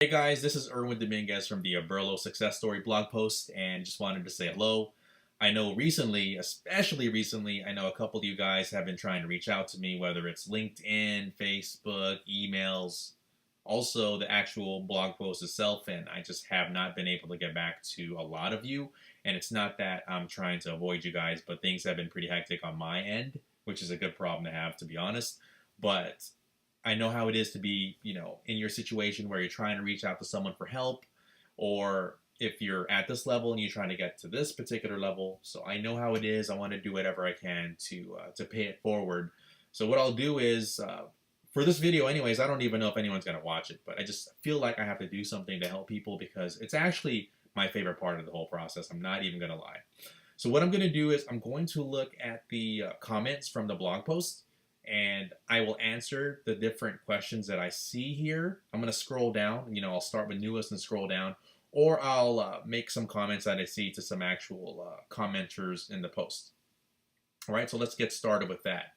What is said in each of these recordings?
Hey guys, this is Erwin Dominguez from the Oberlo Success Story blog post and just wanted to say hello. I know recently, especially recently, I know a couple of you guys have been trying to reach out to me, whether it's LinkedIn, Facebook, emails, also the actual blog post itself, and I just have not been able to get back to a lot of you. And it's not that I'm trying to avoid you guys, but things have been pretty hectic on my end, which is a good problem to have, to be honest. But I know how it is to be, in your situation where you're trying to reach out to someone for help, or if you're at this level and you're trying to get to this particular level. So I know how it is. I want to do whatever I can to pay it forward. So what I'll do is, for this video, anyways, I don't even know if anyone's gonna watch it, but I just feel like I have to do something to help people because it's actually my favorite part of the whole process. I'm not even gonna lie. So what I'm gonna do is I'm going to look at the comments from the blog post and I will answer the different questions that I see here. I'm going to scroll down. I'll start with newest and scroll down, or I'll make some comments that I see to some actual commenters in the post. All right, so let's get started with that.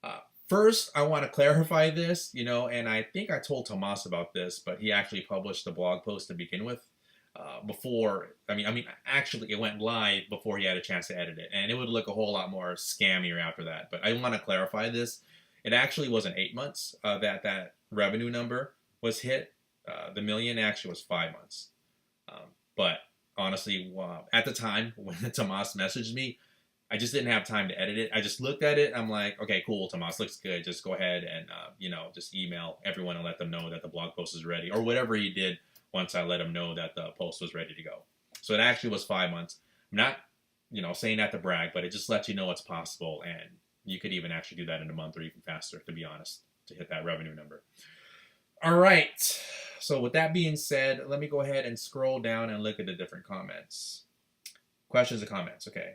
Uh, First, I want to clarify this, and I think I told Tomas about this, but he actually published the blog post to begin with. Before, actually, it went live before he had a chance to edit it, and it would look a whole lot more scammier after that. But I want to clarify this: it actually wasn't 8 months that revenue number was hit. The million actually was 5 months. But honestly, at the time when Tomas messaged me, I just didn't have time to edit it. I just looked at it. I'm like, okay, cool, Tomas, looks good. Just go ahead and just email everyone and let them know that the blog post is ready, or whatever he did once I let him know that the post was ready to go. So it actually was 5 months. I'm not, saying that to brag, but it just lets you know it's possible, and you could even actually do that in a month or even faster, to be honest, to hit that revenue number. All right. So with that being said, let me go ahead and scroll down and look at the different comments. Questions and comments. Okay.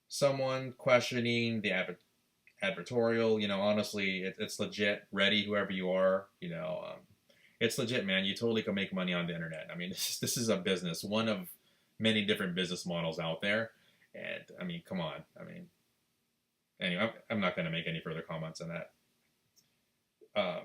Someone questioning the advertorial. Honestly, it's legit. Ready, whoever you are. It's legit, man. You totally can make money on the internet. I mean, this is a business, one of many different business models out there. And I mean, come on. Anyway, I'm not going to make any further comments on that.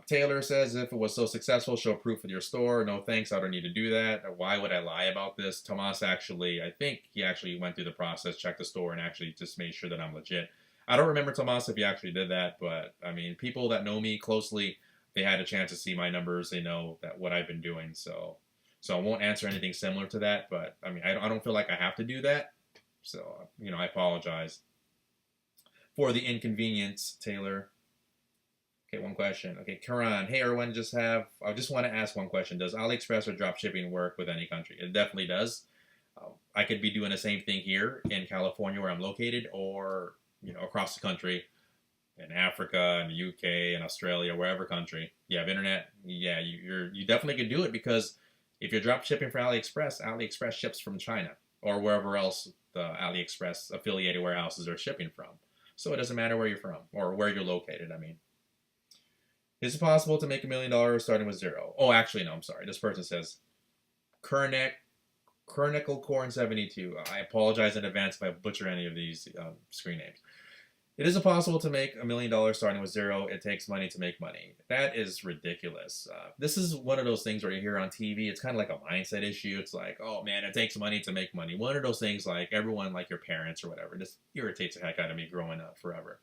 Taylor says, if it was so successful, show proof with your store. No thanks, I don't need to do that. Why would I lie about this? Tomas actually, I think he actually went through the process, checked the store, and actually just made sure that I'm legit. I don't remember, Tomas, if he actually did that, but I mean, people that know me closely, they had a chance to see my numbers. They know that what I've been doing. So I won't answer anything similar to that, but I mean, I don't feel like I have to do that. So, I apologize for the inconvenience, Taylor. Okay, one question. Okay, Karan. Hey, everyone. I just want to ask one question. Does AliExpress or drop shipping work with any country? It definitely does. I could be doing the same thing here in California where I'm located, or across the country in Africa and the UK and Australia, wherever country you have internet. Yeah, you definitely can do it, because if you're drop shipping for AliExpress, AliExpress ships from China or wherever else the AliExpress affiliated warehouses are shipping from. So it doesn't matter where you're from or where you're located. I mean. Is it possible to make $1 million starting with zero? Oh, actually, no, I'm sorry. This person says, Kernicle Corn 72. I apologize in advance if I butcher any of these screen names. It is impossible to make $1 million starting with zero. It takes money to make money. That is ridiculous. This is one of those things where you hear on TV. It's kind of like a mindset issue. It's like, oh man, it takes money to make money. One of those things, like everyone, like your parents or whatever, just irritates the heck out of me growing up forever.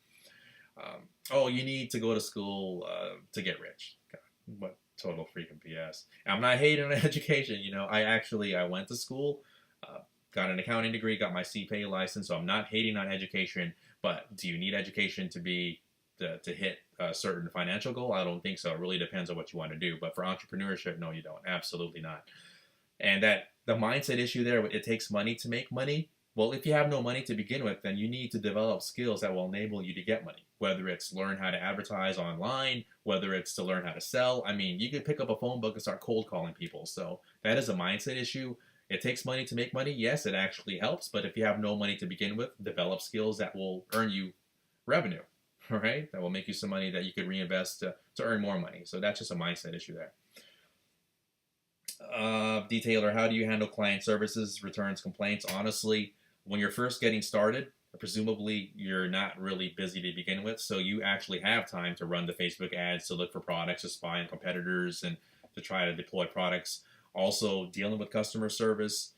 Oh, you need to go to school to get rich. God, what total freaking BS. I'm not hating on education. I went to school, got an accounting degree, got my CPA license, so I'm not hating on education. But do you need education to hit a certain financial goal? I don't think so. It really depends on what you want to do. But for entrepreneurship, no, you don't. Absolutely not. And that the mindset issue there, it takes money to make money. Well, if you have no money to begin with, then you need to develop skills that will enable you to get money. Whether it's learn how to advertise online, whether it's to learn how to sell. I mean, you could pick up a phone book and start cold calling people. So that is a mindset issue. It takes money to make money. Yes, it actually helps. But if you have no money to begin with, develop skills that will earn you revenue, all right? That will make you some money that you could reinvest to earn more money. So that's just a mindset issue there. Detailer, how do you handle client services, returns, complaints? Honestly, when you're first getting started, presumably you're not really busy to begin with, so you actually have time to run the Facebook ads, to look for products, to spy on competitors, and to try to deploy products. Also dealing with customer service,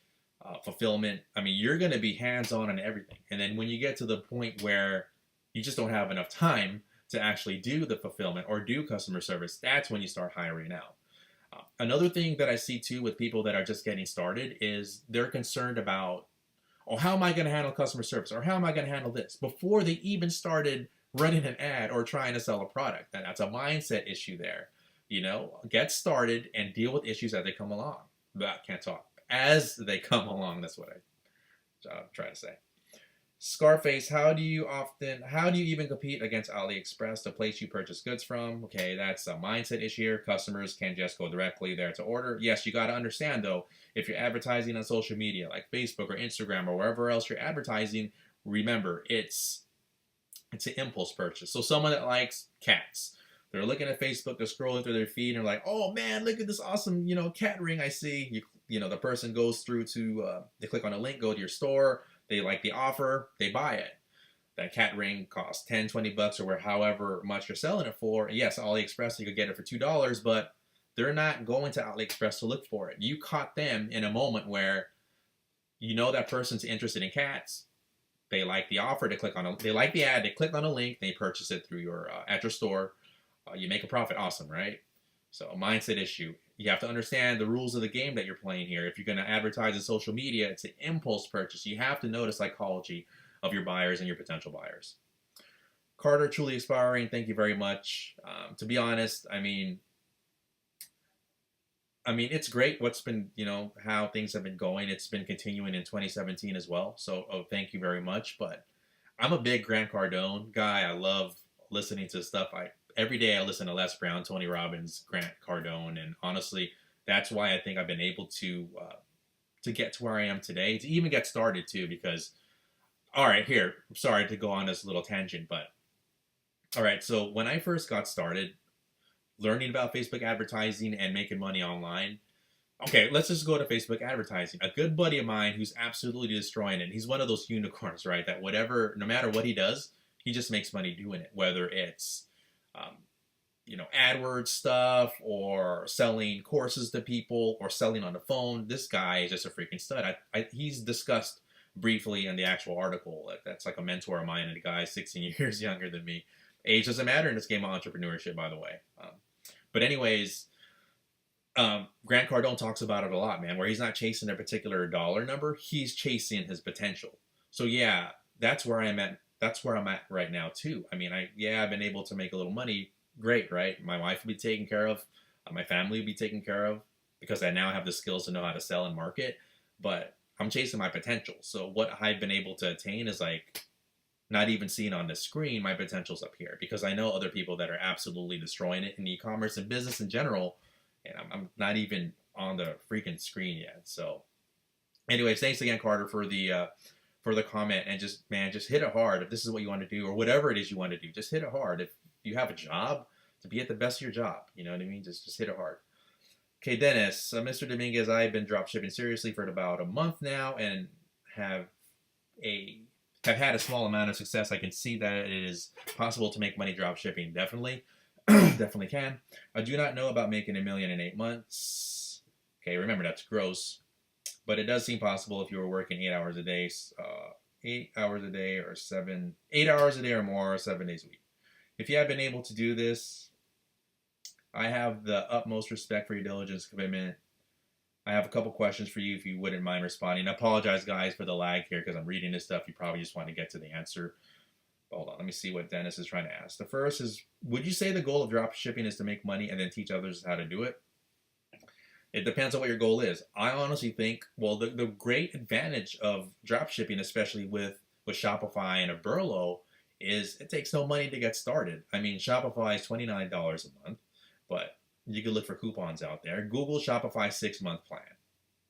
fulfillment. I mean, you're going to be hands-on on everything. And then when you get to the point where you just don't have enough time to actually do the fulfillment or do customer service, that's when you start hiring out. Another thing that I see too with people that are just getting started is they're concerned about, oh, how am I going to handle customer service? Or how am I going to handle this? Before they even started running an ad or trying to sell a product. And that's a mindset issue there. You know, get started and deal with issues as they come along. But can't talk. As they come along, that's what I'm trying to say. Scarface, how do you even compete against AliExpress, the place you purchase goods from? Okay, that's a mindset issue here. Customers can just go directly there to order. Yes, you got to understand though, if you're advertising on social media like Facebook or Instagram or wherever else you're advertising, remember it's an impulse purchase. So someone that likes cats, they're looking at Facebook, they're scrolling through their feed, and they're like, "Oh man, look at this awesome, cat ring I see." The person goes through to, they click on a link, go to your store. They like the offer, they buy it. That cat ring costs 10, 20 bucks or however much you're selling it for. Yes, AliExpress, you could get it for $2, but they're not going to AliExpress to look for it. You caught them in a moment where that person's interested in cats. They like the offer, they like the ad, they click on a link, they purchase it through at your store. You make a profit, awesome, right? So a mindset issue. You have to understand the rules of the game that you're playing here. If you're going to advertise in social media, it's an impulse purchase. You have to know the psychology of your buyers and your potential buyers. Carter, truly expiring. Thank you very much. To be honest, I mean, it's great what's been, how things have been going. It's been continuing in 2017 as well. So, thank you very much. But I'm a big Grant Cardone guy. I love listening to stuff. Every day I listen to Les Brown, Tony Robbins, Grant Cardone, and honestly, that's why I think I've been able to get to where I am today, to even get started too. Because, all right, here, I'm sorry to go on this little tangent, but all right, so when I first got started learning about Facebook advertising and making money online, okay, let's just go to Facebook advertising. A good buddy of mine who's absolutely destroying it. He's one of those unicorns, right? That no matter what he does, he just makes money doing it. Whether it's AdWords stuff or selling courses to people or selling on the phone. This guy is just a freaking stud. He's discussed briefly in the actual article. That's like a mentor of mine, and the guy is 16 years younger than me. Age doesn't matter in this game of entrepreneurship, by the way. But anyways, Grant Cardone talks about it a lot, man, where he's not chasing a particular dollar number. He's chasing his potential. So yeah, that's where I'm at. That's where I'm at right now too. I mean, I've been able to make a little money. Great, right? My wife will be taken care of. My family will be taken care of because I now have the skills to know how to sell and market. But I'm chasing my potential. So what I've been able to attain is like not even seen on the screen. My potential's up here because I know other people that are absolutely destroying it in e-commerce and business in general. And I'm not even on the freaking screen yet. So anyways, thanks again, Carter, for the comment, and just hit it hard. If this is what you want to do or whatever it is you want to do, just hit it hard. If you have a job, to be at the best of your job, you know what I mean? Just hit it hard. Okay, Dennis, Mr. Dominguez, I've been drop shipping seriously for about a month now and have had a small amount of success. I can see that it is possible to make money drop shipping. Definitely, definitely can. I do not know about making $1 million in 8 months. Okay, remember that's gross. But it does seem possible if you were working 8 hours a day, 8 hours a day or 8 hours a day or more, 7 days a week. If you have been able to do this, I have the utmost respect for your diligence, commitment. I have a couple questions for you if you wouldn't mind responding. I apologize, guys, for the lag here because I'm reading this stuff. You probably just want to get to the answer. Hold on, let me see what Dennis is trying to ask. The first is, would you say the goal of drop shipping is to make money and then teach others how to do it? It depends on what your goal is. I honestly think, well, the great advantage of drop shipping, especially with Shopify and Oberlo, is it takes no money to get started. I mean, Shopify is $29 a month, but you can look for coupons out there. Google Shopify 6-month plan.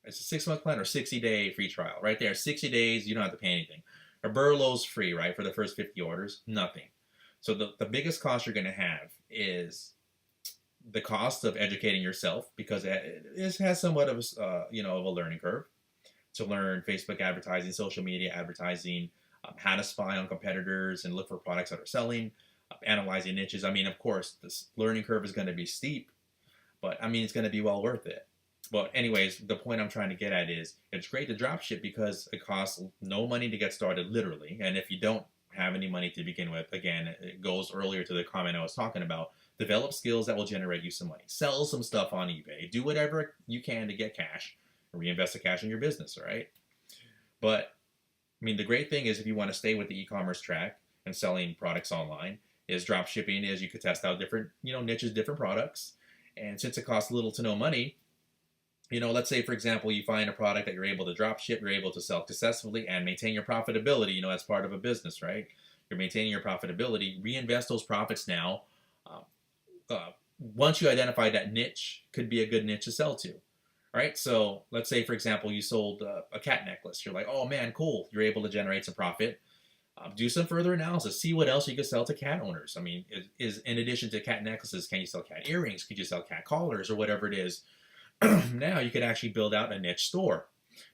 It's a 6-month plan or 60-day free trial. Right there, 60 days, you don't have to pay anything. Oberlo's free, right, for the first 50 orders, nothing. So the biggest cost you're going to have is the cost of educating yourself, because it has somewhat of a of a learning curve to learn Facebook advertising, social media advertising, how to spy on competitors and look for products that are selling, analyzing niches. I mean, of course, this learning curve is going to be steep, But I mean, it's going to be well worth it. But anyways, the point I'm trying to get at is it's great to drop ship because it costs no money to get started, literally. And if you don't have any money to begin with, again, it goes earlier to the comment I was talking about. Develop skills that will generate you some money. Sell some stuff on eBay. Do whatever you can to get cash. Reinvest the cash in your business, right? But I mean, the great thing is if you want to stay with the e-commerce track and selling products online, is drop shipping is you could test out different, niches, different products. And since it costs little to no money, let's say, for example, you find a product that you're able to drop ship, you're able to sell successfully and maintain your profitability, as part of a business, right? You're maintaining your profitability, reinvest those profits now. Once you identify that niche, could be a good niche to sell to, right? So let's say, for example, you sold a cat necklace. You're like, oh man, cool. You're able to generate some profit. Do some further analysis. See what else you could sell to cat owners. I mean, is in addition to cat necklaces, can you sell cat earrings? Could you sell cat collars or whatever it is? Now you could actually build out a niche store.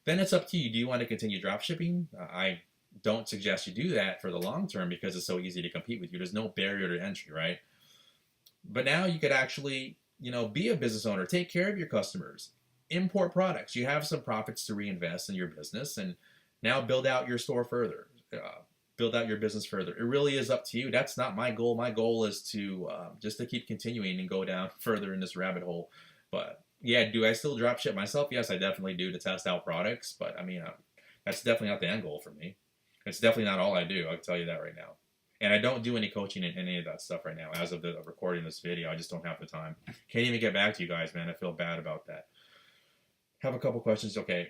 Then it's up to you. Do you want to continue drop shipping? I don't suggest you do that for the long term because it's so easy to compete with you. There's no barrier to entry, right? But now you could actually, be a business owner. Take care of your customers. Import products. You have some profits to reinvest in your business, and now build out your store further. Build out your business further. It really is up to you. That's not my goal. My goal is to just to keep continuing and go down further in this rabbit hole. But yeah, do I still drop ship myself? Yes, I definitely do to test out products. But I mean, that's definitely not the end goal for me. It's definitely not all I do. I'll tell you that right now. And I don't do any coaching in any of that stuff right now. As of the recording this video, I just don't have the time. Can't even get back to you guys, man. I feel bad about that. Have a couple questions. Okay.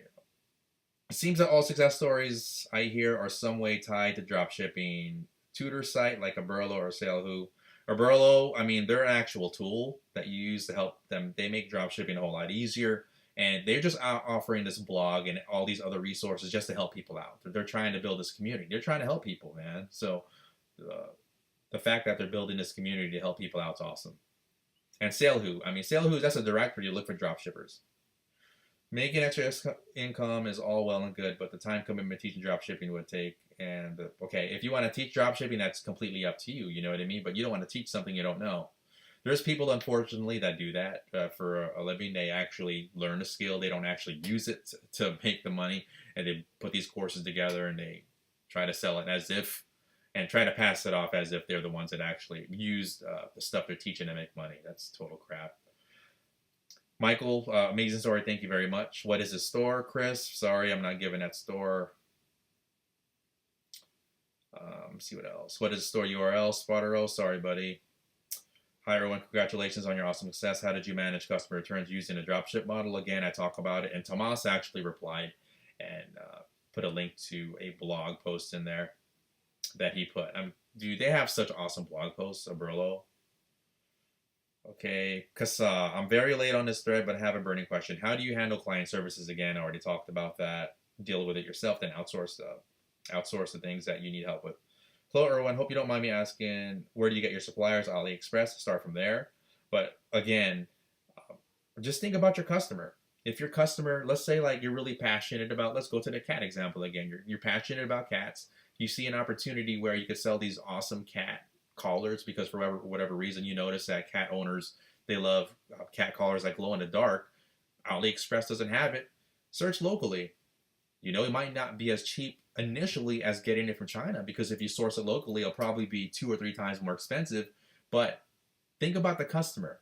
It seems that all success stories I hear are some way tied to dropshipping. Tutor site like Oberlo or Salehu. Oberlo, I mean, they're an actual tool that you use to help them. They make dropshipping a whole lot easier. And they're just offering this blog and all these other resources just to help people out. They're trying to build this community. They're trying to help people, man. So the fact that they're building this community to help people out is awesome. And Salehu, that's a directory you look for dropshippers. Making extra income is all well and good, but the time commitment teaching dropshipping would take. And okay, if you want to teach dropshipping, that's completely up to you. You know what I mean? But you don't want to teach something you don't know. There's people, unfortunately, that do that for a living. They actually learn a skill. They don't actually use it to make the money. And they put these courses together and they try to sell it as if, and try to pass it off as if they're the ones that actually used the stuff they're teaching to make money. That's total crap. Michael, amazing story. Thank you very much. What is the store, Chris? Sorry, I'm not giving that store. See what else. What is the store URL? Spottero. Sorry, buddy. Hi, everyone. Congratulations on your awesome success. How did you manage customer returns using a dropship model? Again, I talk about it, and Tomas actually replied and put a link to a blog post in there that he put. Dude, they have such awesome blog posts, Oberlo. Okay, Kasa, I'm very late on this thread, but I have a burning question. How do you handle client services? Again, I already talked about that. Deal with it yourself, then outsource the things that you need help with. Hello, Erwin. Hope you don't mind me asking, where do you get your suppliers? AliExpress. Start from there. But again, just think about your customer. If your customer, let's say like you're really passionate about, let's go to the cat example again. You're passionate about cats. You see an opportunity where you could sell these awesome cat collars because for whatever reason you notice that cat owners, they love cat collars that glow in the dark. AliExpress doesn't have it. Search locally. It might not be as cheap initially as getting it from China because if you source it locally, it'll probably be 2 or 3 times more expensive. But think about the customer.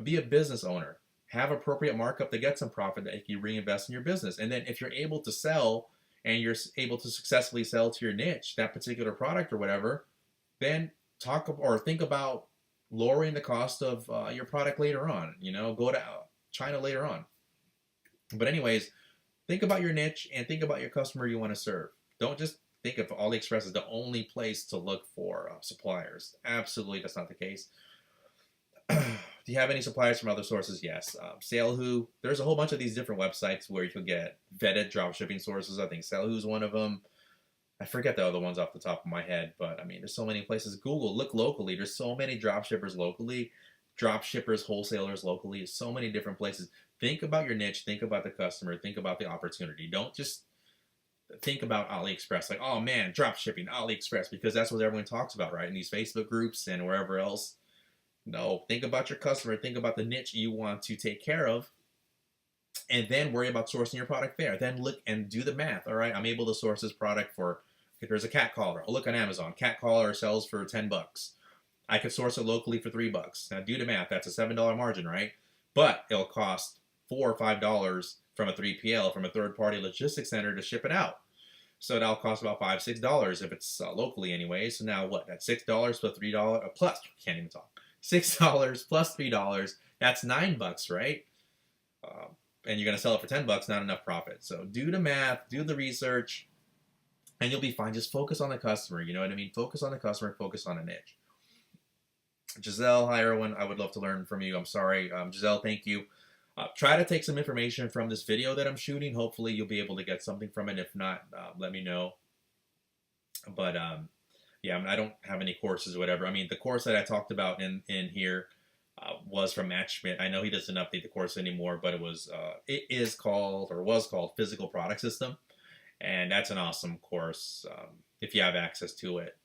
Be a business owner. Have appropriate markup to get some profit that you reinvest in your business. And then if you're able to sell and you're able to successfully sell to your niche, that particular product or whatever, then think about lowering the cost of your product later on. Go to China later on. But anyways, think about your niche and think about your customer you want to serve. Don't just think of AliExpress as the only place to look for suppliers. Absolutely, that's not the case. Do you have any suppliers from other sources? Yes. Salehu, there's a whole bunch of these different websites where you can get vetted dropshipping sources. I think Salehu's one of them. I forget the other ones off the top of my head, but I mean, there's so many places. Google, look locally. There's so many dropshippers locally, dropshippers, wholesalers locally. There's so many different places. Think about your niche. Think about the customer. Think about the opportunity. Don't just think about AliExpress like, oh man, dropshipping, AliExpress, because that's what everyone talks about, right? In these Facebook groups and wherever else. No, think about your customer. Think about the niche you want to take care of, and then worry about sourcing your product there. Then look and do the math. All right, I'm able to source this product for. If there's a cat collar, I'll look on Amazon. Cat collar sells for $10. I could source it locally for $3. Now do the math. That's a $7 margin, right? But it'll cost $4 or $5 from a 3PL, from a third-party logistics center to ship it out. So that'll cost about $5, $6 if it's locally anyway. So now what? That's $6 plus $3 plus. Can't even talk. $6 plus $3. That's $9, right? And you're gonna sell it for $10. Not enough profit. So do the math, do the research, and you'll be fine. Just focus on the customer. You know what I mean? Focus on the customer. Focus on a niche. Giselle, hi everyone. I would love to learn from you. I'm sorry, Giselle. Thank you. Try to take some information from this video that I'm shooting. Hopefully you'll be able to get something from it. If not, let me know. But yeah, I mean, I don't have any courses or whatever. I mean, the course that I talked about in here was from Matt Schmidt. I know he doesn't update the course anymore, but it is called, or was called, Physical Product System. And that's an awesome course if you have access to it.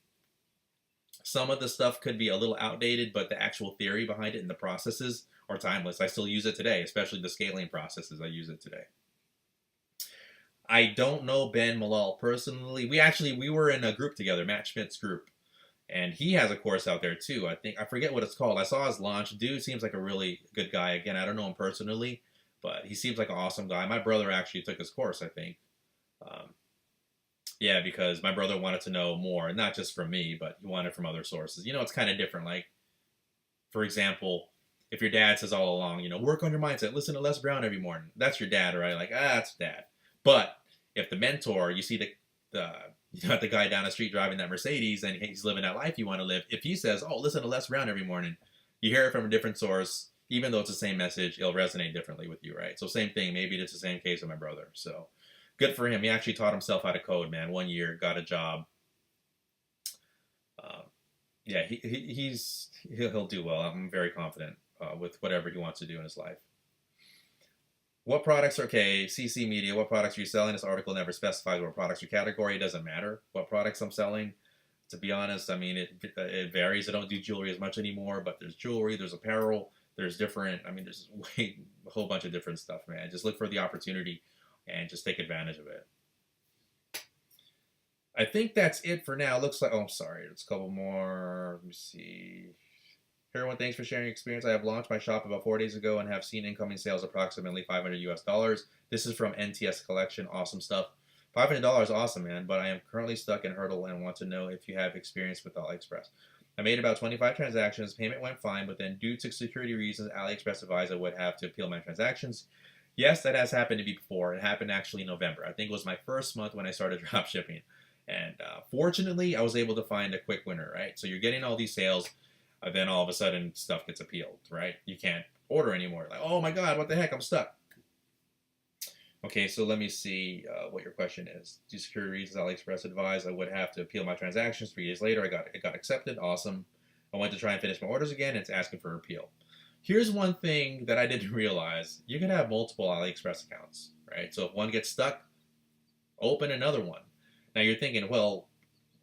Some of the stuff could be a little outdated, but the actual theory behind it and the processes are timeless. I still use it today, especially the scaling processes. I use it today. I don't know Ben Malal personally. We were in a group together, Matt Schmidt's group, and he has a course out there too. I forget what it's called. I saw his launch. Dude seems like a really good guy. Again, I don't know him personally, but he seems like an awesome guy. My brother actually took his course, I think. Yeah, because my brother wanted to know more, not just from me, but he wanted from other sources. You know, it's kind of different. Like, for example, if your dad says all along, you know, work on your mindset, listen to Les Brown every morning. That's your dad, right? Like, that's dad. But if the mentor, you see the guy down the street driving that Mercedes and he's living that life you want to live, if he says, oh, listen to Les Brown every morning, you hear it from a different source, even though it's the same message, it'll resonate differently with you, right? So same thing. Maybe it's the same case with my brother. So good for him. He actually taught himself how to code, man. 1 year, got a job. Yeah, he'll do well. I'm very confident with whatever he wants to do in his life. What products are okay? CC Media. What products are you selling? This article never specifies what products or category. It doesn't matter what products I'm selling. To be honest, I mean it varies. I don't do jewelry as much anymore, but there's jewelry, there's apparel, there's different. I mean, there's a whole bunch of different stuff, man. Just look for the opportunity and just take advantage of it. I think that's it for now. Looks like, oh, I'm sorry. There's a couple more. Let me see. Hey everyone, thanks for sharing your experience. I have launched my shop about 4 days ago and have seen incoming sales approximately $500 US. This is from NTS Collection. Awesome stuff. $500, awesome, man. But I am currently stuck in hurdle and want to know if you have experience with AliExpress. I made about 25 transactions. Payment went fine, but then due to security reasons, AliExpress advised I would have to appeal my transactions. Yes, that has happened to me before. It happened actually in November. I think it was my first month when I started drop shipping. And fortunately, I was able to find a quick winner, right? So you're getting all these sales, then all of a sudden stuff gets appealed, right? You can't order anymore. Like, oh my God, what the heck? I'm stuck. Okay, so let me see what your question is. Due to security reasons, AliExpress advised I would have to appeal my transactions. 3 days later, it got accepted. Awesome. I went to try and finish my orders again. And it's asking for appeal. Here's one thing that I didn't realize. You can have multiple AliExpress accounts, right? So if one gets stuck, open another one. Now you're thinking, well,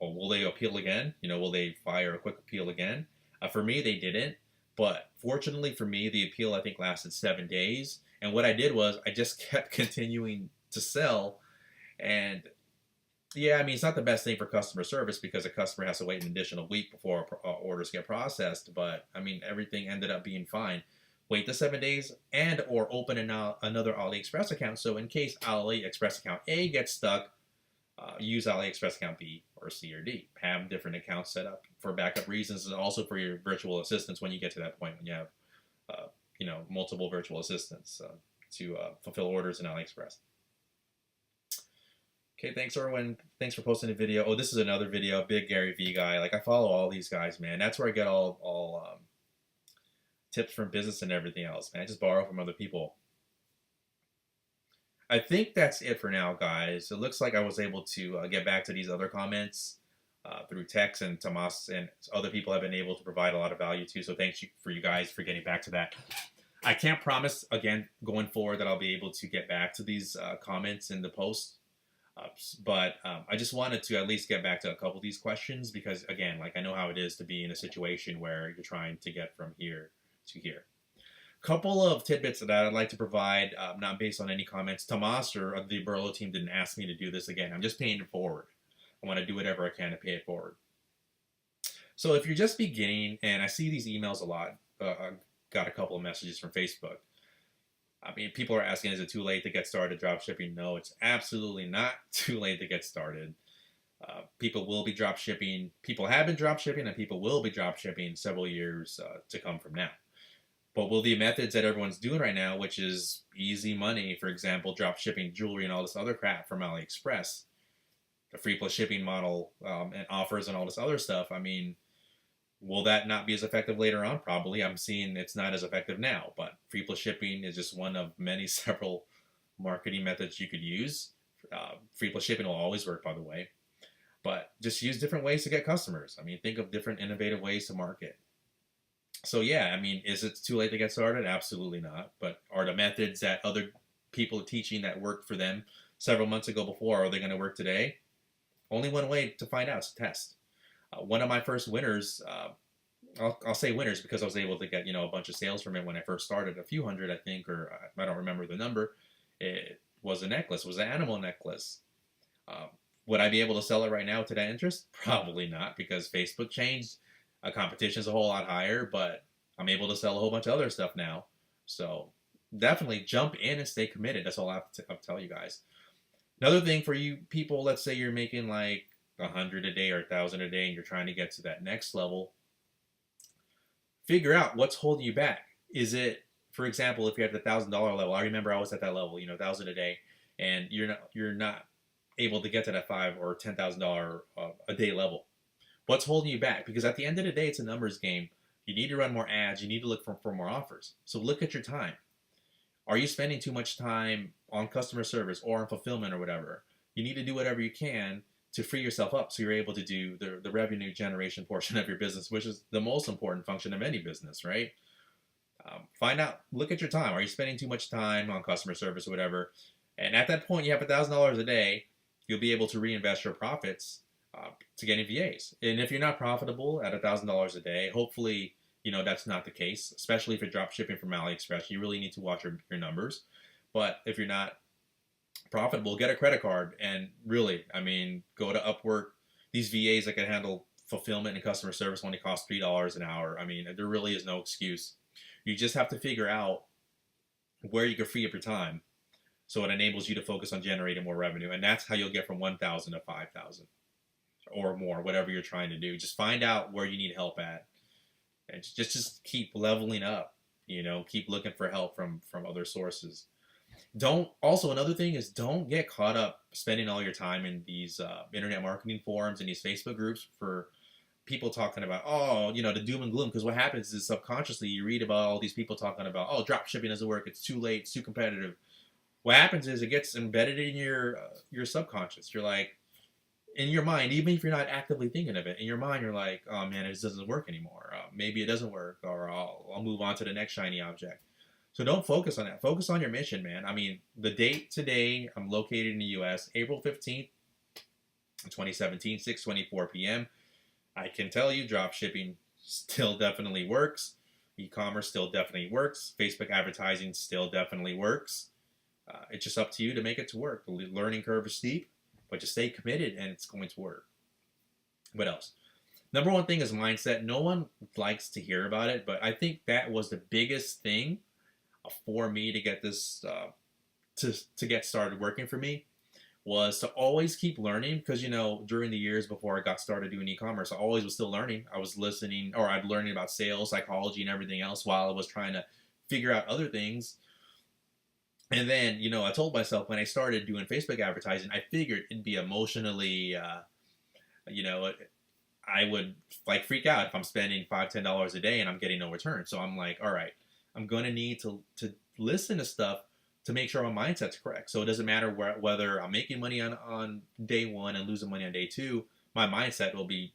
will they appeal again? You know, will they fire a quick appeal again? For me, they didn't. But fortunately for me, the appeal, I think, lasted 7 days. And what I did was I just kept continuing to sell. And yeah, I mean, it's not the best thing for customer service because a customer has to wait an additional week before orders get processed. But I mean, everything ended up being fine. Wait the 7 days and or open another AliExpress account. So in case AliExpress account A gets stuck, use AliExpress account B or C or D. Have different accounts set up for backup reasons and also for your virtual assistants when you get to that point when you have multiple virtual assistants to fulfill orders in AliExpress. Okay, thanks Erwin. Thanks for posting the video. Oh, this is another video. Big Gary V guy. Like I follow all these guys, man. That's where I get all tips from business and everything else, man. I just borrow from other people. I think that's it for now, guys. It looks like I was able to get back to these other comments through text, and Tomas and other people have been able to provide a lot of value too. So thanks for you guys for getting back to that. I can't promise, again, going forward that I'll be able to get back to these comments in the post. I just wanted to at least get back to a couple of these questions because, again, like I know how it is to be in a situation where you're trying to get from here to here. Couple of tidbits that I'd like to provide, not based on any comments. Tomas or the Oberlo team didn't ask me to do this again. I'm just paying it forward. I want to do whatever I can to pay it forward. So if you're just beginning, and I see these emails a lot, I got a couple of messages from Facebook. I mean, people are asking, is it too late to get started drop shipping? No, it's absolutely not too late to get started. People will be drop shipping. People have been drop shipping, and people will be drop shipping several years to come from now. But will the methods that everyone's doing right now, which is easy money, for example, drop shipping jewelry and all this other crap from AliExpress, the free plus shipping model and offers and all this other stuff, I mean, will that not be as effective later on? Probably. I'm seeing it's not as effective now, but free plus shipping is just one of many several marketing methods you could use. Free plus shipping will always work, by the way, but just use different ways to get customers. I mean, think of different innovative ways to market. So yeah, I mean, is it too late to get started? Absolutely not. But are the methods that other people are teaching that worked for them several months ago before, are they going to work today? Only one way to find out is to test. One of my first winners, I'll say winners because I was able to get a bunch of sales from it when I first started, a few hundred I think, or I don't remember the number. It was a necklace, it was an animal necklace. Would I be able to sell it right now to that interest? Probably not, because Facebook changed. Competition is a whole lot higher, but I'm able to sell a whole bunch of other stuff now. So definitely jump in and stay committed. That's all I have to tell you guys. Another thing for you people, let's say you're making like 100 a day or 1,000 a day and you're trying to get to that next level, figure out what's holding you back. Is it, for example, if you're at the $1,000 level, I remember I was at that level, 1,000 a day, and you're not able to get to that $5,000 or $10,000 a day level. What's holding you back? Because at the end of the day, it's a numbers game. You need to run more ads. You need to look for more offers. So look at your time. Are you spending too much time on customer service or on fulfillment or whatever? You need to do whatever you can to free yourself up so you're able to do the revenue generation portion of your business, which is the most important function of any business, right? Find out, look at your time. Are you spending too much time on customer service or whatever? And at that point, you have $1,000 a day. You'll be able to reinvest your profits to getting VAs. And if you're not profitable at $1,000 a day, hopefully, that's not the case, especially if you're drop shipping from AliExpress. You really need to watch your numbers. But if you're not profitable, get a credit card and really, I mean, go to Upwork. These VAs that can handle fulfillment and customer service only cost $3 an hour. I mean, there really is no excuse. You just have to figure out where you can free up your time so it enables you to focus on generating more revenue. And that's how you'll get from 1,000 to 5,000. Or more, whatever you're trying to do. Just find out where you need help at, and just keep leveling up. Keep looking for help from other sources. Another thing is, don't get caught up spending all your time in these internet marketing forums and these Facebook groups for people talking about the doom and gloom. Because what happens is subconsciously you read about all these people talking about drop shipping doesn't work, it's too late, it's too competitive. What happens is it gets embedded in your subconscious. You're like, in your mind, even if you're not actively thinking of it, in your mind, you're like, oh man, it doesn't work anymore. Maybe it doesn't work, or I'll move on to the next shiny object. So don't focus on that. Focus on your mission, man. I mean, the date today, I'm located in the U.S., April 15th, 2017, 6:24 p.m. I can tell you drop shipping still definitely works. E-commerce still definitely works. Facebook advertising still definitely works. It's just up to you to make it to work. The learning curve is steep, but just stay committed and it's going to work. What else? Number one thing is mindset. No one likes to hear about it, but I think that was the biggest thing for me to get this, to get started working for me, was to always keep learning. Because, during the years before I got started doing e-commerce, I always was still learning. I was listening, or I'd learning about sales, psychology, and everything else while I was trying to figure out other things. And then, I told myself when I started doing Facebook advertising, I figured it'd be emotionally, I would freak out if I'm spending $5-10 a day and I'm getting no return. So I'm like, all right, I'm going to need to listen to stuff to make sure my mindset's correct. So it doesn't matter whether I'm making money on day one and losing money on day two, my mindset will be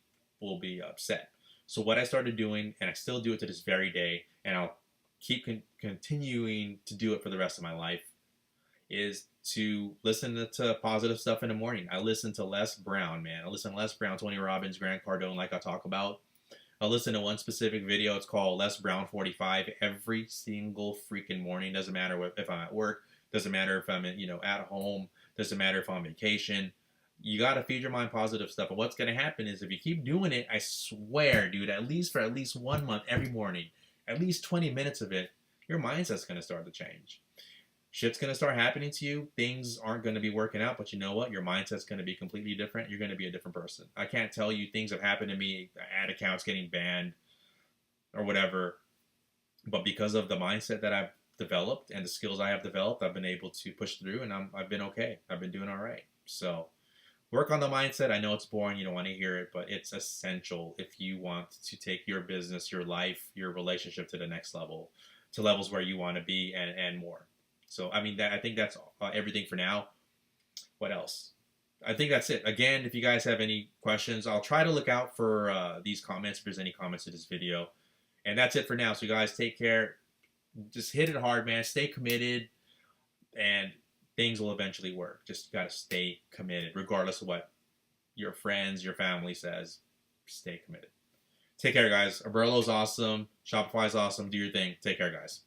set. So what I started doing, and I still do it to this very day, and I'll keep continuing to do it for the rest of my life, is to listen to positive stuff in the morning. I listen to Les Brown, man. I listen to Les Brown, Tony Robbins, Grant Cardone, like I talk about. I listen to one specific video. It's called Les Brown 45 every single freaking morning. Doesn't matter if I'm at work. Doesn't matter if I'm at home. Doesn't matter if I'm on vacation. You got to feed your mind positive stuff. And what's going to happen is if you keep doing it, I swear, dude, for at least 1 month every morning, at least 20 minutes of it, your mindset's going to start to change. Shit's going to start happening to you. Things aren't going to be working out, but you know what? Your mindset's going to be completely different. You're going to be a different person. I can't tell you things have happened to me, ad accounts getting banned or whatever, but because of the mindset that I've developed and the skills I have developed, I've been able to push through, and I've been okay. I've been doing all right. So work on the mindset. I know it's boring. You don't want to hear it, but it's essential if you want to take your business, your life, your relationship to the next level, to levels where you want to be and more. So, I mean, I think that's everything for now. What else? I think that's it. Again, if you guys have any questions, I'll try to look out for these comments if there's any comments to this video. And that's it for now. So, you guys, take care. Just hit it hard, man. Stay committed, and things will eventually work. Just got to stay committed, regardless of what your friends, your family says. Stay committed. Take care, guys. Oberlo's awesome. Shopify's awesome. Do your thing. Take care, guys.